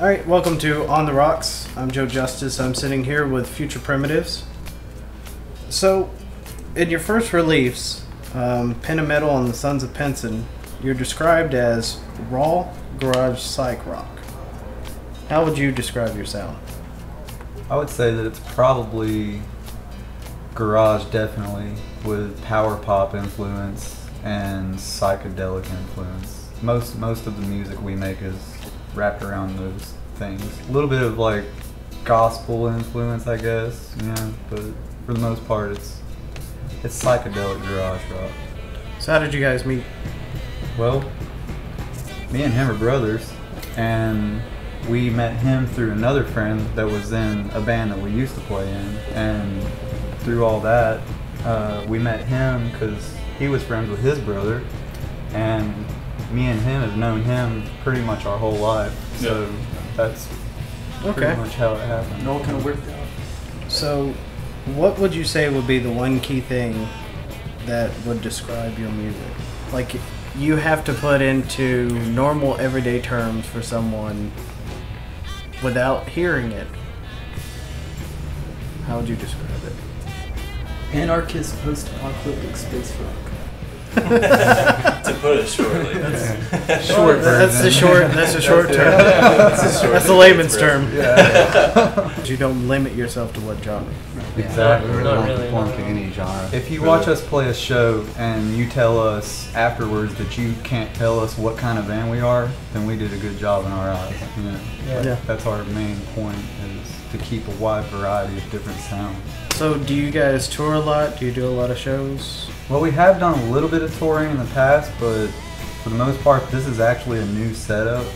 Alright, welcome to On the Rocks. I'm Joe Justice. I'm sitting here with Future Primitives. So, in your first release, Pen and Metal and the Sons of Penson, you're described as raw garage psych rock. How would you describe your sound? I would say that it's probably garage, definitely, with power pop influence and psychedelic influence. Most of the music we make is wrapped around those things. A little bit of like gospel influence, I guess, yeah, but for the most part it's psychedelic garage rock. So how did you guys meet? Well, me and him are brothers, and we met him through another friend that was in a band that we used to play in, and through all that, we met him because he was friends with his brother, and me and him have known him pretty much our whole life, so that's pretty much how it happened. It all kind of worked out. So, what would you say would be the one key thing that would describe your music? Like, you have to put into normal everyday terms for someone without hearing it. How would you describe it? Anarchist post-apocalyptic space rock. To put it shortly. Short version. That's the short term. That's the layman's term. Yeah. You don't limit yourself to what genre. Exactly. We're not really conform to any genre. If you watch us play a show and you tell us afterwards that you can't tell us what kind of band we are, then we did a good job in our eyes. You know? Yeah. That's our main point, is to keep a wide variety of different sounds. So, do you guys tour a lot? Do you do a lot of shows? Well, we have done a little bit of touring in the past, but for the most part, this is actually a new setup.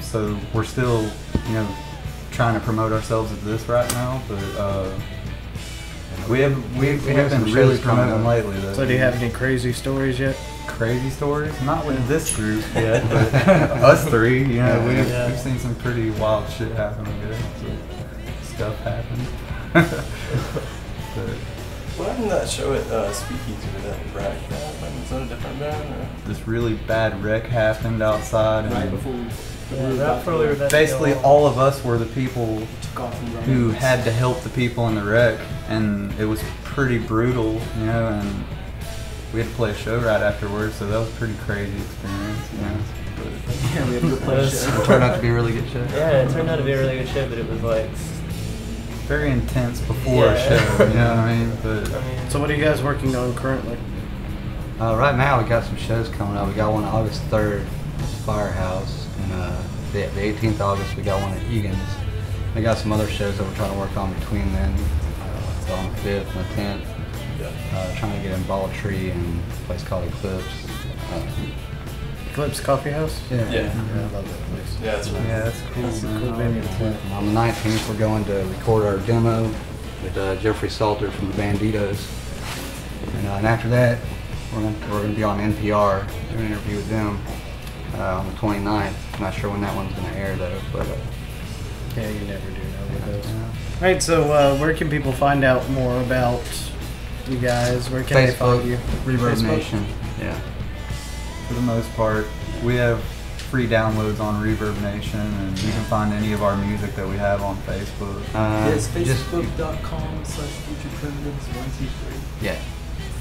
So we're still, trying to promote ourselves as this right now. But we have been really promoting lately. Though. So, do you have any crazy stories yet? Crazy stories? Not with this group yet, but us three. We've seen some pretty wild shit happen. I guess. So stuff happened. But, what happened to that show at Speakeasy with that wreck? Was that a different band? Or? this really bad wreck happened outside, and Right before we were basically all of us were the people took off and ran. who had to help the people in the wreck, and it was pretty brutal, and we had to play a show right afterwards, so that was a pretty crazy experience, But Yeah, we had to go play a show. It turned out to be a really good show. Yeah, it turned out to be a really good show, but it was like, very intense before a show, you know what I mean? But So, what are you guys working on currently? Right now we got some shows coming up. We got one August 3rd, Firehouse, and the 18th August we got one at Egan's. We got some other shows that we're trying to work on between then. So on the 5th and the 10th, trying to get in Ball Tree and a place called Eclipse. Eclipse Coffee House? Yeah. I love that place. Yeah, that's right. yeah, that's cool. That's a man. cool venue. And on the 19th we're going to record our demo with Jeffrey Salter from the Banditos. And after that we're going to be on NPR, doing an interview with them on the 29th. I'm not sure when that one's going to air though, but Yeah, you never do know with those. Alright, so where can people find out more about you guys? Where can they find you? Reverb Facebook? Nation. Yeah. For the most part, we have free downloads on Reverb Nation, and you can find any of our music that we have on Facebook. Yes, just- facebook.com/futureprimitives123. Yeah.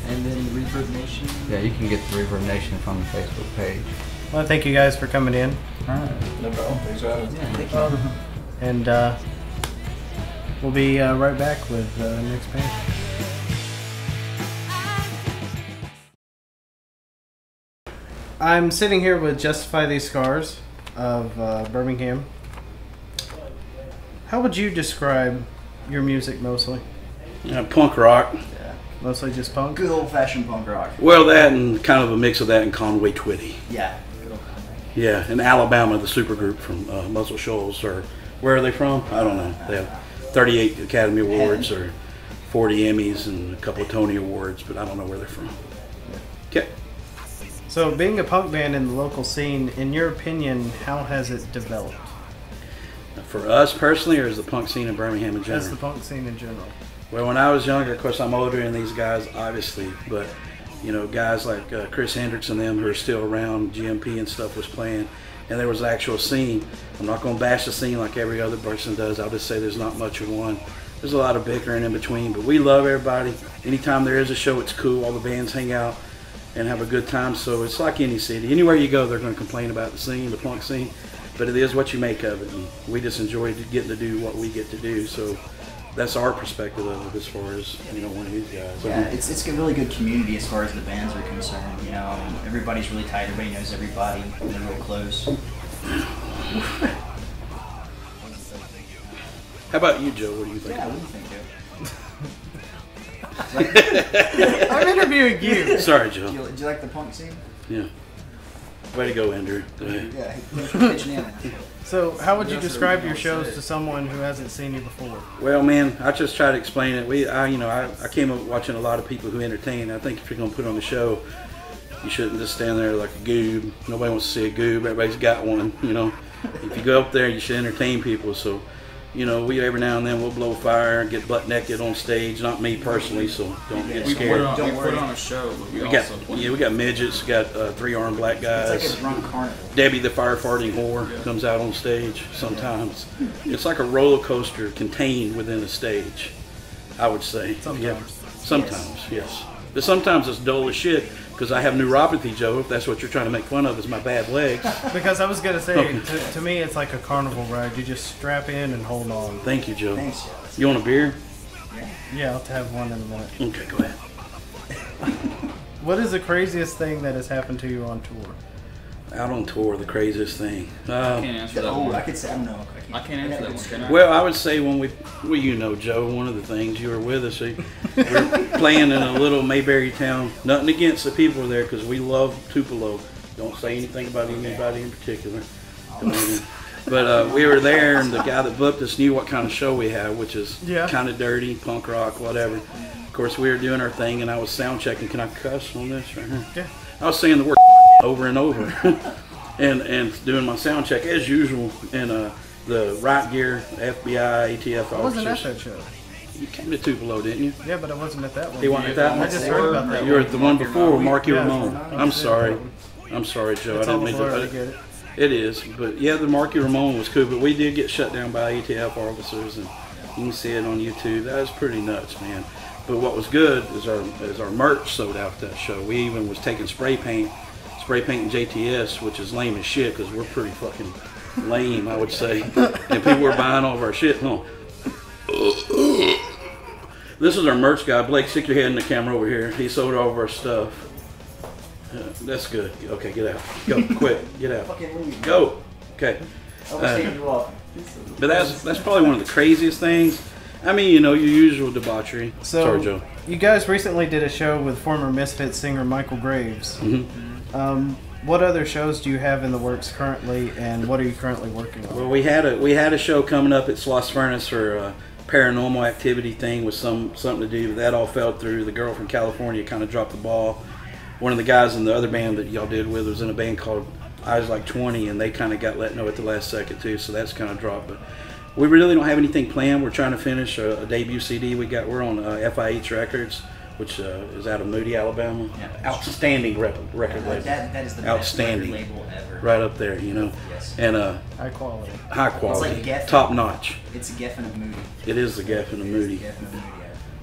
And then Reverb Nation. Yeah, you can get the Reverb Nation from the Facebook page. Well, thank you guys for coming in. Alright. No problem. Thanks for having us. Yeah, thank you. And we'll be right back with the next band. I'm sitting here with Justify These Scars of Birmingham. How would you describe your music mostly? Punk rock. Yeah, mostly just punk? Good old-fashioned punk rock. Well, that and kind of a mix of that and Conway Twitty. Yeah. Good old Conway. Yeah, in Alabama, the supergroup from Muscle Shoals, or where are they from? I don't know. They have 38 Academy Awards or 40 Emmys and a couple of Tony Awards, but I don't know where they're from. Okay. So, being a punk band in the local scene, in your opinion, how has it developed? For us personally, or is the punk scene in Birmingham in general? As the punk scene in general. Well, when I was younger, of course, I'm older than these guys, obviously, but guys like Chris Hendricks and them who are still around, GMP and stuff was playing, and there was an actual scene. I'm not going to bash the scene like every other person does. I'll just say there's not much of one. There's a lot of bickering in between, but we love everybody. Anytime there is a show, it's cool. All the bands hang out and have a good time. So it's like any city. Anywhere you go, they're going to complain about the scene, the punk scene, but it is what you make of it. And we just enjoy getting to do what we get to do. So that's our perspective of it as far as, you know, one of these guys. Yeah, it's a really good community as far as the bands are concerned. You know, everybody's really tight. Everybody knows everybody. They're real close. How about you, Joe? What do you think? Yeah, what do you think, Joe? I'm interviewing you. Sorry, Joe. Do you like the punk scene? Yeah. Way to go, Andrew. Go ahead. Yeah, thanks for pitching in. So, how would you describe your shows to someone who hasn't seen you before? Well, man, I just try to explain it. I came up watching a lot of people who entertain. I think if you're going to put on a show, you shouldn't just stand there like a goob. Nobody wants to see a goob. Everybody's got one, you know. If you go up there, you should entertain people. So, you know, we every now and then we'll blow fire and get butt naked on stage. Not me personally, so don't get We scared. put on a show, but we got also play. we got midgets. We got three-armed black guys. It's like a drunk carnival. Debbie the fire farting whore comes out on stage sometimes. It's like a roller coaster contained within a stage, I would say. Sometimes. Sometimes, yes. But sometimes it's dull as shit because I have neuropathy, Joe, if that's what you're trying to make fun of is my bad legs. Because I was going to say, to me, it's like a carnival ride. You just strap in and hold on. Thank you, Joe. Thanks, Joe. You want a beer? Yeah, I'll have one in a minute. Okay, go ahead. What is the craziest thing that has happened to you on tour? Out on tour, the craziest thing. I can't answer that Oh, one. I could say, I don't know. I can't answer that one, can I? Well, I would say when well, you know, Joe, one of the things, you were with us, we were playing in a little Mayberry town. Nothing against the people there because we love Tupelo. Don't say anything about anybody in particular. But we were there, and the guy that booked us knew what kind of show we had, which is kind of dirty, punk rock, whatever. Of course, we were doing our thing, and I was sound checking. Can I cuss on this right here? Yeah. I was saying the word over and over, and doing my sound check as usual. And the riot gear, FBI, ATF officers. I wasn't at that show. You came to Tupelo, didn't you? Yeah, but I wasn't at that one. He wasn't at that one? I just heard about that You were one. at the one before, Marky Yeah, Ramone. I I'm was at sorry. that one. I'm sorry, Joe. It's I all didn't mean blurred, I to. get it. It is, but yeah, the Marky Ramone was cool, but we did get shut down by ATF officers, and you can see it on YouTube. That was pretty nuts, man. But what was good is our merch sold out at that show. We even was taking spray painting JTS, which is lame as shit because we're pretty fucking lame, I would say. And people were buying all of our shit. No. This is our merch guy. Blake, stick your head in the camera over here. He sold all of our stuff. That's good. Okay, get out. Go, quick. Get out. Go. Okay. But that's probably one of the craziest things. I mean, you know, your usual debauchery. So, sorry, Joe. You guys recently did a show with former Misfits singer Michael Graves. Mm-hmm. What other shows do you have in the works currently, and what are you currently working on? Well, we had a show coming up at Sloss Furnace for a paranormal activity thing with something to do, but that all fell through. The girl from California kind of dropped the ball. One of the guys in the other band that y'all did with was in a band called I Was Like 20, and they kind of got let know at the last second too, so that's kind of dropped. But we really don't have anything planned. We're trying to finish a debut CD we're on FIH Records, which is out of Moody, Alabama. Yeah. Outstanding record label. That is the outstanding best record label ever. Right up there, you know. Yes. And high quality. High quality. It's like Geffen. Top notch. It's a Geffen of Moody. It is the Geffen of Moody. Geffen of Moody, yeah.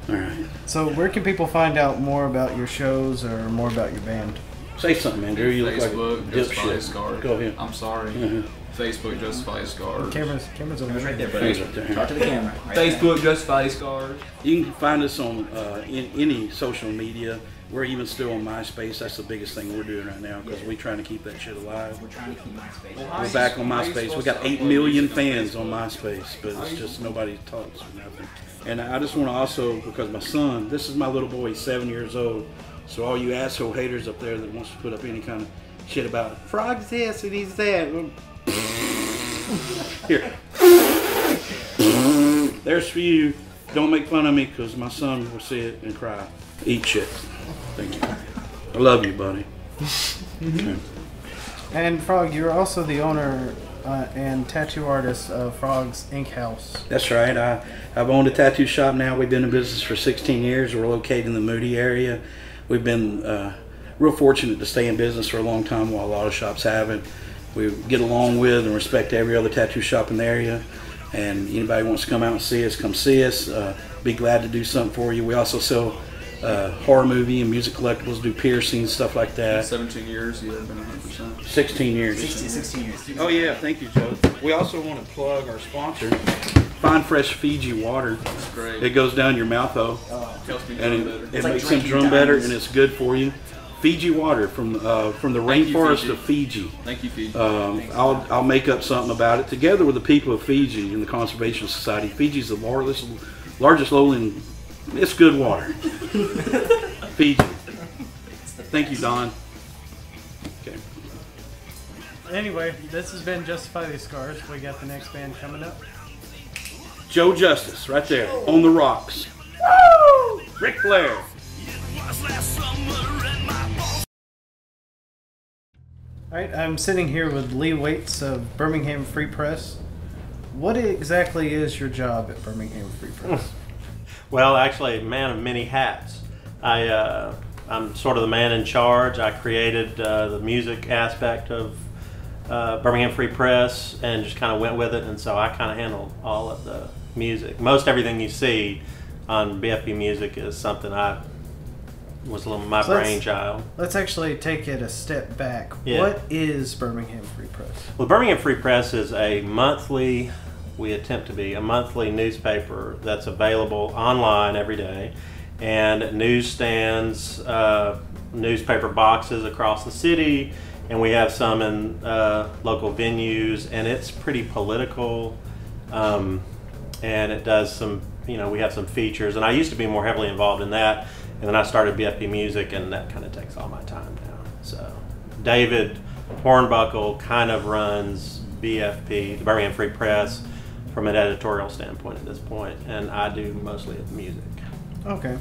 All right. So where can people find out more about your shows or more about your band? Say something, Andrew. You Facebook, look like a Justify dipshit. Scars. Go ahead. I'm sorry. Mhm. Facebook, Justify Scars. Camera's over It's right there, there. buddy. Right there. Talk to the camera. Right Facebook, Justify Scars. You can find us on in any social media. We're even still on MySpace. That's the biggest thing we're doing right now because we're trying to keep that shit alive. We're trying to keep MySpace. We're back on MySpace. We got 8 million fans on MySpace, but it's just nobody talks or nothing. And I just want to also, because my son, this is my little boy, he's 7 years old. So all you asshole haters up there that wants to put up any kind of shit about Frog's this and he's that. Here. There's for you. Don't make fun of me because my son will see it and cry. Eat shit. Thank you. I love you, buddy. Okay. And Frog, you're also the owner and tattoo artist of Frog's Ink House. That's right. I've owned a tattoo shop now. We've been in business for 16 years. We're located in the Moody area. We've been real fortunate to stay in business for a long time while a lot of shops haven't. we get along with and respect every other tattoo shop in the area. And anybody wants to come out and see us, come see us. Be glad to do something for you. We also sell horror movie and music collectibles, do piercings, stuff like that. 17 years, you have been 100%. 16 years. 16 years. Oh yeah, thank you, Joe. We also want to plug our sponsor, Fine Fresh Fiji Water. That's great. It goes down your mouth though, Helps me and drum better. it like makes them drinking drum better, diamonds. and it's good for you. Fiji water from the you, rainforest Fiji. of Fiji. Thank you, Fiji. I'll make up something about it together with the people of Fiji and the Conservation Society. Fiji's the largest lowland. It's good water. Fiji. Thank you, Don. Okay. Anyway, this has been Justify These Scars. We got the next band coming up. Joe Justice, right there on the rocks. Woo! Ric Flair. Alright, I'm sitting here with Lee Waits of Birmingham Free Press. What exactly is your job at Birmingham Free Press? Well, actually, man of many hats. I'm sort of the man in charge. I created the music aspect of Birmingham Free Press and just kind of went with it, and so I kind of handle all of the music. Most everything you see on BFP Music is something was my brainchild. Let's actually take it a step back. Yeah. What is Birmingham Free Press? Well, Birmingham Free Press is a monthly, we attempt to be a monthly newspaper that's available online every day, and newsstands, newspaper boxes across the city, and we have some in local venues, and it's pretty political, and it does some, we have some features, and I used to be more heavily involved in that. And then I started BFP Music, and that kind of takes all my time now. So David Hornbuckle kind of runs BFP, the Birmingham Free Press, from an editorial standpoint at this point, and I do mostly of music. Okay.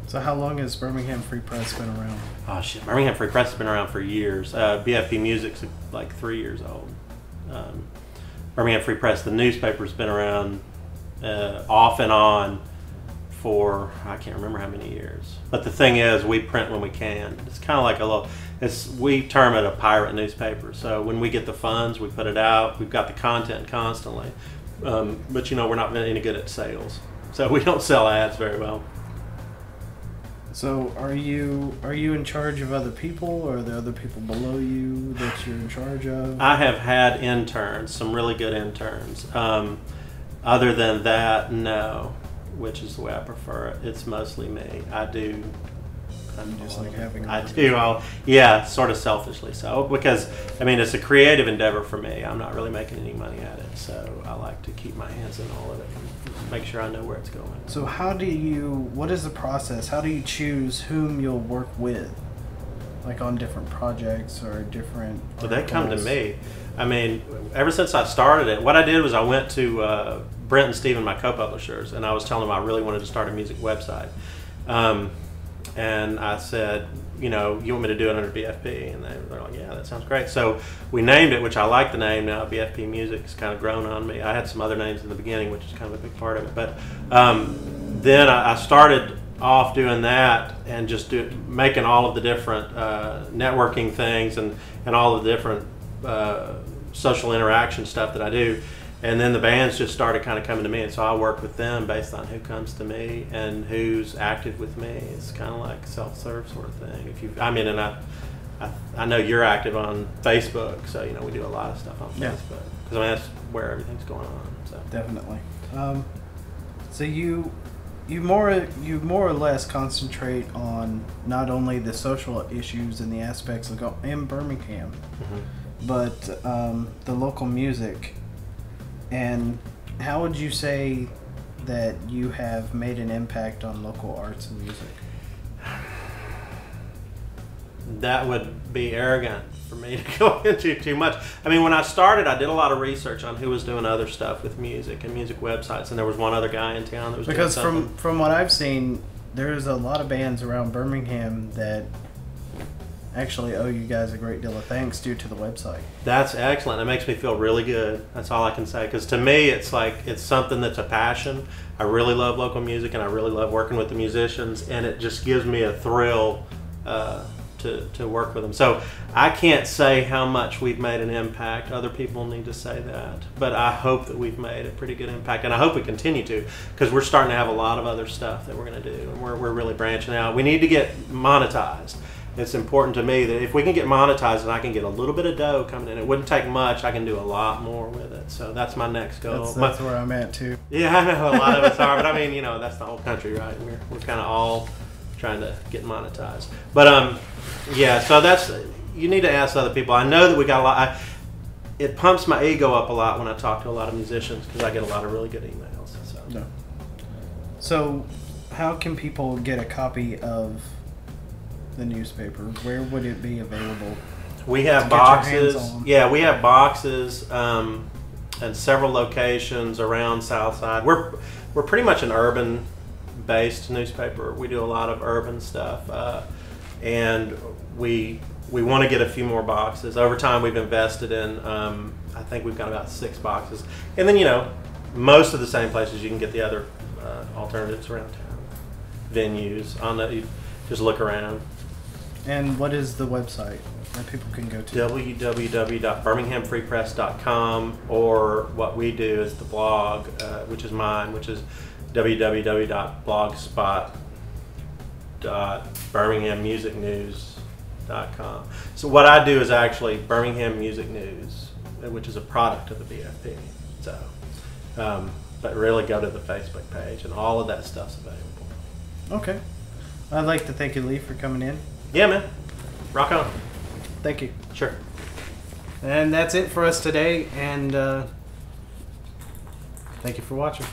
So how long has Birmingham Free Press been around? Oh shit, Birmingham Free Press has been around for years. BFP Music's like 3 years old. Birmingham Free Press, the newspaper's been around off and on for I can't remember how many years. But the thing is, we print when we can. It's kind of like we term it a pirate newspaper. So when we get the funds, we put it out. We've got the content constantly. But we're not any good at sales. So we don't sell ads very well. So are you in charge of other people, or are there other people below you that you're in charge of? I have had interns, some really good interns. Other than that, no. Which is the way I prefer it. It's mostly me. I just like having. I do all, yeah, sort of selfishly so, because it's a creative endeavor for me. I'm not really making any money at it, so I like to keep my hands in all of it and make sure I know where it's going. So what is the process? How do you choose whom you'll work with, like on different projects or different? Well, they come to me. Ever since I started it, what I did was I went to Brent and Steven, my co-publishers, and I was telling them I really wanted to start a music website. And I said, you want me to do it under BFP? And they're like, yeah, that sounds great. So we named it, which I like the name now. BFP Music has kind of grown on me. I had some other names in the beginning, which is kind of a big part of it. But then I started off doing that and just making all of the different networking things and all of the different social interaction stuff that I do. And then the bands just started kind of coming to me, and so I work with them based on who comes to me and who's active with me. It's kind of like self-serve sort of thing. And I know you're active on Facebook, so we do a lot of stuff on Facebook because that's where everything's going on. So definitely. So you more or less concentrate on not only the social issues and the aspects of in Birmingham, but the local music. And how would you say that you have made an impact on local arts and music? That would be arrogant for me to go into too much. When I started, I did a lot of research on who was doing other stuff with music and music websites, and there was one other guy in town that was doing something. Because from what I've seen, there's a lot of bands around Birmingham that actually owe you guys a great deal of thanks due to the website. That's excellent. It makes me feel really good. That's all I can say. Because to me, it's something that's a passion. I really love local music, and I really love working with the musicians, and it just gives me a thrill to work with them. So I can't say how much we've made an impact. Other people need to say that. But I hope that we've made a pretty good impact, and I hope we continue to, because we're starting to have a lot of other stuff that we're going to do, and we're really branching out. We need to get monetized. It's important to me that if we can get monetized and I can get a little bit of dough coming in, it wouldn't take much. I can do a lot more with it. So that's my next goal. That's where I'm at too. Yeah, I know a lot of us are, but I mean, you know, that's the whole country, right? We're kind of all trying to get monetized. But yeah, so that's, you need to ask other people. I know that we got a lot. It pumps my ego up a lot when I talk to a lot of musicians because I get a lot of really good emails. So. No. So how can people get a copy of the newspaper? Where would it be available? We have boxes. Yeah, we have boxes at several locations around Southside. We're pretty much an urban-based newspaper. We do a lot of urban stuff, and we want to get a few more boxes. Over time, we've invested in. I think we've got about 6 boxes, and then, you know, most of the same places you can get the other alternatives around town, venues. You just look around. And what is the website that people can go to? www.birminghamfreepress.com, or what we do is the blog, which is mine, which is www.blogspot.birminghammusicnews.com. So what I do is actually Birmingham Music News, which is a product of the BFP. So, but really go to the Facebook page, and all of that stuff's available. Okay. I'd like to thank you, Lee, for coming in. Yeah, man. Rock on. Thank you. Sure. And that's it for us today, and thank you for watching.